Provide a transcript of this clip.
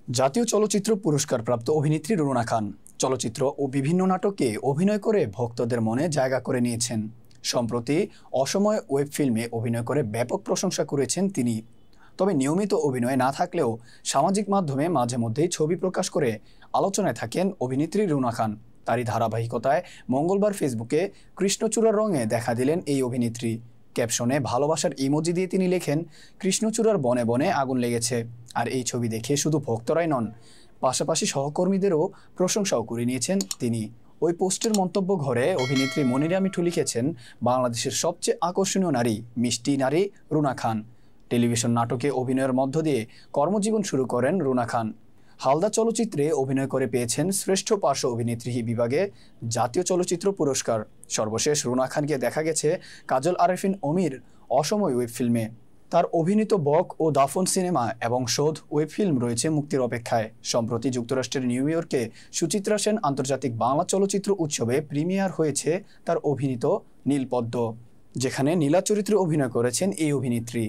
জাতীয় চলচ্চিত্র পুরস্কারপ্রাপ্ত অভিনেত্রী রুনা খান চলচ্চিত্র ও বিভিন্ন নাটকে অভিনয় করে ভক্তদের মনে জায়গা করে নিয়েছেন। সম্প্রতি অসময় ওয়েব ফিল্মে অভিনয় করে ব্যাপক প্রশংসা করেছেন তিনি। তবে নিয়মিত অভিনয়ে না থাকলেও সামাজিক মাধ্যমে মাঝে মধ্যেই ছবি প্রকাশ করে আলোচনায় থাকেন অভিনেত্রী রুনা খান। তারই ধারাবাহিকতায় মঙ্গলবার ফেসবুকে কৃষ্ণচূড়ার রঙে দেখা দিলেন এই অভিনেত্রী। ক্যাপশনে ভালোবাসার ইমোজি দিয়ে তিনি লেখেন, কৃষ্ণচূড়ার বনে বনে আগুন লেগেছে। আর এই ছবি দেখে শুধু ভক্তরাই নন, পাশাপাশি সহকর্মীদেরও প্রশংসাও করে নিয়েছেন তিনি। ওই পোস্টের মন্তব্য ঘরে অভিনেত্রী মনিরা মিঠু লিখেছেন, বাংলাদেশের সবচেয়ে আকর্ষণীয় নারী, মিষ্টি নারী রুনা খান। টেলিভিশন নাটকে অভিনয়ের মধ্য দিয়ে কর্মজীবন শুরু করেন রুনা খান। হালদা চলচ্চিত্রে অভিনয় করে পেয়েছেন শ্রেষ্ঠ পার্শ্ব অভিনেত্রী বিভাগে জাতীয় চলচ্চিত্র পুরস্কার। সর্বশেষ রুনা খানকে দেখা গেছে কাজল আরেফিন অমির অসময় ওয়েব ফিল্মে। তার অভিনীত বক ও দাফন সিনেমা এবং শোধ ওয়েব ফিল্ম রয়েছে মুক্তির অপেক্ষায়। সম্প্রতি যুক্তরাষ্ট্রের নিউ ইয়র্কে সুচিত্রা সেন আন্তর্জাতিক বাংলা চলচ্চিত্র উৎসবে প্রিমিয়ার হয়েছে তার অভিনীত নীলপদ্ম, যেখানে নীলা চরিত্রে অভিনয় করেছেন এই অভিনেত্রী।